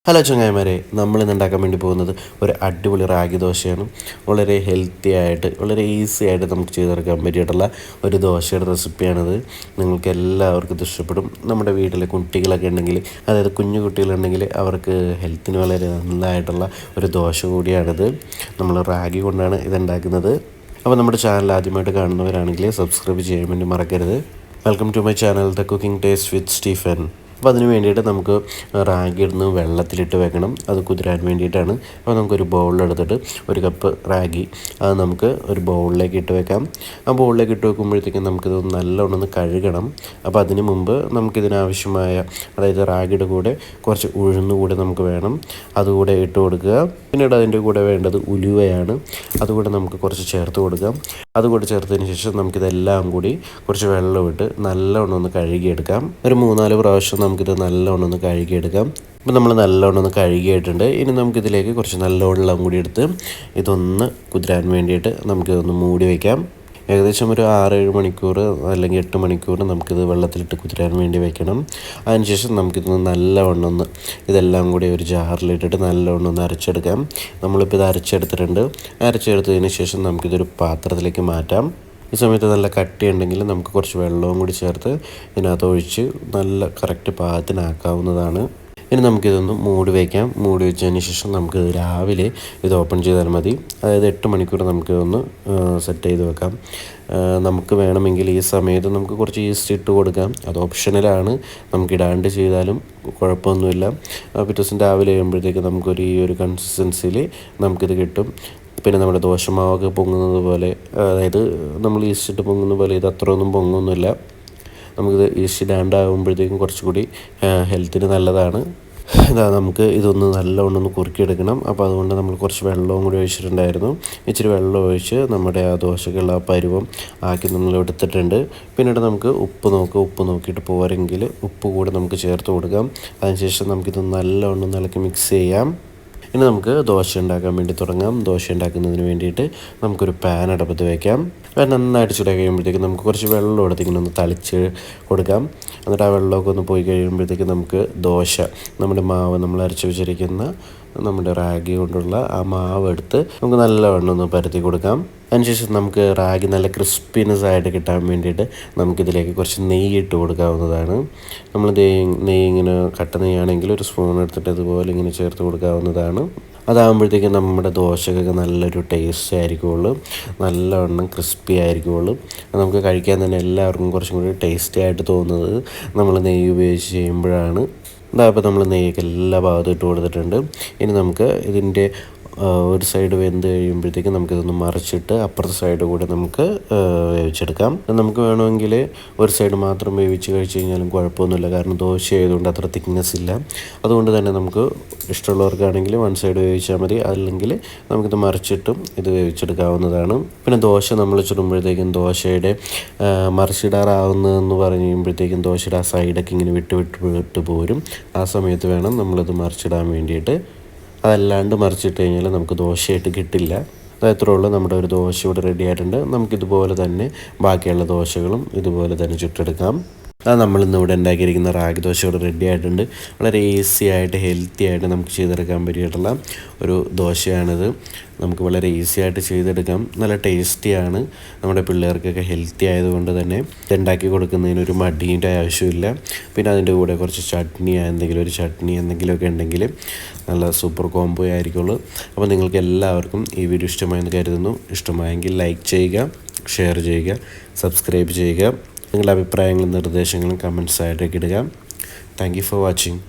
Hello ചങ്ങായിമാരെ, നമ്മളിന്ന് ഉണ്ടാക്കാൻ വേണ്ടി പോകുന്നത് ഒരു അടിപൊളി റാഗി ദോശയാണ്. വളരെ ഹെൽത്തി ആയിട്ട് വളരെ ഈസി ആയിട്ട് നമുക്ക് ചെയ്തെടുക്കാൻ പറ്റിയിട്ടുള്ള ഒരു ദോശയുടെ റെസിപ്പിയാണിത്. നിങ്ങൾക്ക് എല്ലാവർക്കും ഇത് ഇഷ്ടപ്പെടും. നമ്മുടെ വീട്ടിലെ കുട്ടികളൊക്കെ ഉണ്ടെങ്കിൽ, അതായത് കുഞ്ഞു കുട്ടികളുണ്ടെങ്കിൽ അവർക്ക് ഹെൽത്തിന് വളരെ നല്ലതായിട്ടുള്ള ഒരു ദോശ കൂടിയാണിത്. നമ്മൾ റാഗി കൊണ്ടാണ് ഇതുണ്ടാക്കുന്നത്. അപ്പോൾ നമ്മുടെ ചാനൽ ആദ്യമായിട്ട് കാണുന്നവരാണെങ്കിൽ സബ്സ്ക്രൈബ് ചെയ്യാൻ വേണ്ടി മറക്കരുത്. Welcome to my channel the cooking taste with Stephen. അപ്പോൾ അതിന് വേണ്ടിയിട്ട് നമുക്ക് റാഗി ഇടുന്ന് വെള്ളത്തിലിട്ട് വെക്കണം. അത് കുതിരാൻ വേണ്ടിയിട്ടാണ്. അപ്പോൾ നമുക്കൊരു ബൗളിലെടുത്തിട്ട് ഒരു കപ്പ് റാഗി അത് നമുക്ക് ഒരു ബൗളിലേക്ക് ഇട്ട് വെക്കാം. ആ ബൗളിലേക്ക് ഇട്ട് വെക്കുമ്പോഴത്തേക്കും നമുക്കിത് നല്ലോണം ഒന്ന് കഴുകണം. അപ്പോൾ അതിന് മുമ്പ് നമുക്കിതിനാവശ്യമായ, അതായത് റാഗിയുടെ കൂടെ കുറച്ച് ഉഴുന്ന് കൂടെ നമുക്ക് വേണം. അതുകൂടെ ഇട്ട് കൊടുക്കുക. പിന്നീട് അതിൻ്റെ കൂടെ വേണ്ടത് ഉലുവയാണ്. അതുകൂടെ നമുക്ക് കുറച്ച് ചേർത്ത് കൊടുക്കാം. അതുകൂടെ ചേർത്തതിന് ശേഷം നമുക്കിതെല്ലാം കൂടി കുറച്ച് വെള്ളം ഇട്ട് നല്ലോണം ഒന്ന് കഴുകിയെടുക്കാം. ഒരു 3-4 പ്രാവശ്യം നമുക്കിത് നല്ലോണം ഒന്ന് കഴുകിയെടുക്കാം. ഇപ്പം നമ്മൾ നല്ലോണം ഒന്ന് കഴുകിയിട്ടുണ്ട്. ഇനി നമുക്കിതിലേക്ക് കുറച്ച് നല്ല വെള്ളം കൂടി എടുത്ത് ഇതൊന്ന് കുതിരാൻ വേണ്ടിയിട്ട് നമുക്കിതൊന്ന് മൂടി വയ്ക്കാം. ഏകദേശം ഒരു 6-7 മണിക്കൂർ അല്ലെങ്കിൽ 8 മണിക്കൂർ നമുക്കിത് വെള്ളത്തിലിട്ട് കുതിരാൻ വേണ്ടി വെക്കണം. അതിനുശേഷം നമുക്കിതൊന്ന് നല്ലവണ്ണം ഒന്ന് ഇതെല്ലാം കൂടി ഒരു ജാറിലിട്ടിട്ട് നല്ലവണ്ണം ഒന്ന് അരച്ചെടുക്കാം. നമ്മളിപ്പോൾ ഇത് അരച്ചെടുത്തതിന് ശേഷം നമുക്കിതൊരു പാത്രത്തിലേക്ക് മാറ്റാം. ഈ സമയത്ത് നല്ല കട്ടിയുണ്ടെങ്കിൽ നമുക്ക് കുറച്ച് വെള്ളവും കൂടി ചേർത്ത് ഇതിനകത്ത് ഒഴിച്ച് നല്ല കറക്റ്റ് പാകത്തിനാക്കാവുന്നതാണ്. ഇനി നമുക്കിതൊന്ന് മൂടി വയ്ക്കാം. മൂടി വെച്ചതിന് ശേഷം നമുക്ക് രാവിലെ ഇത് ഓപ്പൺ ചെയ്താൽ മതി. അതായത് 8 മണിക്കൂർ നമുക്കിതൊന്ന് സെറ്റ് ചെയ്ത് വെക്കാം. നമുക്ക് വേണമെങ്കിൽ ഈ സമയത്ത് നമുക്ക് കുറച്ച് ഈസ്റ്റ് ഇട്ട് കൊടുക്കാം. അത് ഓപ്ഷണലാണ്. നമുക്ക് ഇടാണ്ട് ചെയ്താലും കുഴപ്പമൊന്നുമില്ല. പിറ്റേ ദിവസം രാവിലെ കഴിയുമ്പോഴത്തേക്ക് നമുക്കൊരു ഈ ഒരു കൺസിസ്റ്റൻസിയിൽ നമുക്കിത് കിട്ടും. പിന്നെ നമ്മുടെ ദോശമാവൊക്കെ പൊങ്ങുന്നത് പോലെ, അതായത് നമ്മൾ ഈസ്റ്റ് ഇട്ട് പൊങ്ങുന്ന പോലെ ഇത് അത്രയൊന്നും പൊങ്ങൊന്നുമില്ല. നമുക്കിത് ഈസ്റ്റ് ഇടാണ്ടാകുമ്പോഴത്തേക്കും കുറച്ചുകൂടി ഹെൽത്തിന് നല്ലതാണ്. നമുക്ക് ഇതൊന്ന് നല്ലവണ്ണം ഒന്ന് കുറുക്കിയെടുക്കണം. അപ്പോൾ അതുകൊണ്ട് നമ്മൾ കുറച്ച് വെള്ളവും കൂടി ഒഴിച്ചിട്ടുണ്ടായിരുന്നു. ഇച്ചിരി വെള്ളം ഒഴിച്ച് നമ്മുടെ ആ ദോശക്കുള്ള പരുവം ആക്കി നമ്മൾ എടുത്തിട്ടുണ്ട്. പിന്നീട് നമുക്ക് ഉപ്പ് നോക്കിയിട്ട് പോരെങ്കിൽ ഉപ്പ് കൂടെ നമുക്ക് ചേർത്ത് കൊടുക്കാം. അതിനുശേഷം നമുക്കിത് നല്ലവണ്ണം ഇളക്കി മിക്സ് ചെയ്യാം. ഇനി നമുക്ക് ദോശ ഉണ്ടാക്കാൻ വേണ്ടി തുടങ്ങാം. ദോശ ഉണ്ടാക്കുന്നതിന് വേണ്ടിയിട്ട് നമുക്കൊരു പാൻ അടുപ്പത്ത് വയ്ക്കാം. പാൻ നന്നായിട്ട് ചൂടായി കഴിയുമ്പോഴത്തേക്കും നമുക്ക് കുറച്ച് വെള്ളം എടുത്ത് ഇങ്ങനെ ഒന്ന് തളിച്ച് കൊടുക്കാം. എന്നിട്ട് ആ വെള്ളമൊക്കെ ഒന്ന് പോയി കഴിയുമ്പോഴത്തേക്കും നമുക്ക് ദോശ, നമ്മുടെ മാവ് നമ്മൾ അരച്ച് വെച്ചിരിക്കുന്ന നമ്മുടെ റാഗി കൊണ്ടുള്ള ആ മാവ് എടുത്ത് നമുക്ക് നല്ലവണ്ണം ഒന്ന് പരത്തി കൊടുക്കാം. അതിനുശേഷം നമുക്ക് റാഗി നല്ല ക്രിസ്പിനെസ് ആയിട്ട് കിട്ടാൻ വേണ്ടിയിട്ട് നമുക്കിതിലേക്ക് കുറച്ച് നെയ്യ് ഇട്ട് കൊടുക്കാവുന്നതാണ്. നമ്മൾ നെയ്യ് ഇങ്ങനെ കട്ട നെയ്യാണെങ്കിൽ ഒരു സ്പൂൺ എടുത്തിട്ട് ഇതുപോലെ ഇങ്ങനെ ചേർത്ത് കൊടുക്കാവുന്നതാണ്. അതാകുമ്പോഴത്തേക്കും നമ്മുടെ ദോശക്കൊക്കെ നല്ലൊരു ടേസ്റ്റ് ആയിരിക്കുള്ളൂ. നല്ലവണ്ണം ക്രിസ്പി ആയിരിക്കുള്ളൂ. നമുക്ക് കഴിക്കാൻ തന്നെ എല്ലാവർക്കും കുറച്ചും കൂടി ടേസ്റ്റി ആയിട്ട് തോന്നുന്നത് നമ്മൾ നെയ്യ് ഉപയോഗിച്ച് ചെയ്യുമ്പോഴാണ്. ഇപ്പോൾ നമ്മൾ നെയ്യൊക്കെ എല്ലാ ഭാഗത്തും ഇട്ട് കൊടുത്തിട്ടുണ്ട്. ഇനി നമുക്ക് ഇതിൻ്റെ ഒരു സൈഡ് വെന്ത് കഴിയുമ്പോഴത്തേക്കും നമുക്കിതൊന്ന് മറിച്ചിട്ട് അപ്പുറത്തെ സൈഡ് കൂടെ നമുക്ക് വേവിച്ചെടുക്കാം. നമുക്ക് വേണമെങ്കിൽ ഒരു സൈഡ് മാത്രം വേവിച്ച് കഴിച്ച് കഴിഞ്ഞാലും കുഴപ്പമൊന്നുമില്ല. കാരണം ദോശ ആയതുകൊണ്ട് അത്ര തിക്നെസ് ഇല്ല. അതുകൊണ്ട് തന്നെ നമുക്ക് ഇഷ്ടമുള്ളവർക്കാണെങ്കിൽ വൺ സൈഡ് വേവിച്ചാൽ മതി. അല്ലെങ്കിൽ നമുക്കിത് മറിച്ചിട്ടും ഇത് വേവിച്ചെടുക്കാവുന്നതാണ്. പിന്നെ ദോശ നമ്മൾ ചുടുമ്പോഴത്തേക്കും ദോശയുടെ മറിച്ചിടാറാവുന്നതെന്ന് പറയുമ്പോഴത്തേക്കും ദോശയുടെ ആ സൈഡൊക്കെ ഇങ്ങനെ വിട്ട് പോരും. ആ സമയത്ത് വേണം നമ്മളിത് മറിച്ചിടാൻ വേണ്ടിയിട്ട്. അതല്ലാണ്ട് മറിച്ചിട്ട് കഴിഞ്ഞാൽ നമുക്ക് ദോശയായിട്ട് കിട്ടില്ല. അതത്രേ ഉള്ളൂ. നമ്മുടെ ഒരു ദോശ ഇവിടെ റെഡി ആയിട്ടുണ്ട്. നമുക്കിതുപോലെ തന്നെ ബാക്കിയുള്ള ദോശകളും ഇതുപോലെ തന്നെ ചുട്ടെടുക്കാം. നമ്മളിന്ന് ഇവിടെ ഉണ്ടാക്കിയിരിക്കുന്ന റാഗി ദോശ ഇവിടെ റെഡി ആയിട്ടുണ്ട്. വളരെ ഈസി ആയിട്ട് ഹെൽത്തി ആയിട്ട് നമുക്ക് ചെയ്തെടുക്കാൻ പറ്റിയിട്ടുള്ള ഒരു ദോശയാണിത്. നമുക്ക് വളരെ ഈസി ആയിട്ട് ചെയ്തെടുക്കാം. നല്ല ടേസ്റ്റിയാണ്. നമ്മുടെ പിള്ളേർക്കൊക്കെ ഹെൽത്തി ആയതുകൊണ്ട് തന്നെ ഇതുണ്ടാക്കി കൊടുക്കുന്നതിനൊരു മടിയുടെ ആവശ്യമില്ല. പിന്നെ അതിൻ്റെ കൂടെ കുറച്ച് ചട്നി എന്തെങ്കിലുമൊക്കെ ഉണ്ടെങ്കിൽ നല്ല സൂപ്പർ കോംബോ ആയിരിക്കുള്ളൂ. അപ്പോൾ നിങ്ങൾക്ക് എല്ലാവർക്കും ഈ വീഡിയോ ഇഷ്ടമായെന്ന് കരുതുന്നു. ഇഷ്ടമായെങ്കിൽ ലൈക്ക് ചെയ്യുക, ഷെയർ ചെയ്യുക, സബ്സ്ക്രൈബ് ചെയ്യുക. നിങ്ങളുടെ അഭിപ്രായങ്ങളും നിർദ്ദേശങ്ങളും കമൻസ് ആയിട്ടൊക്കെ ഇടുക. Thank you for watching.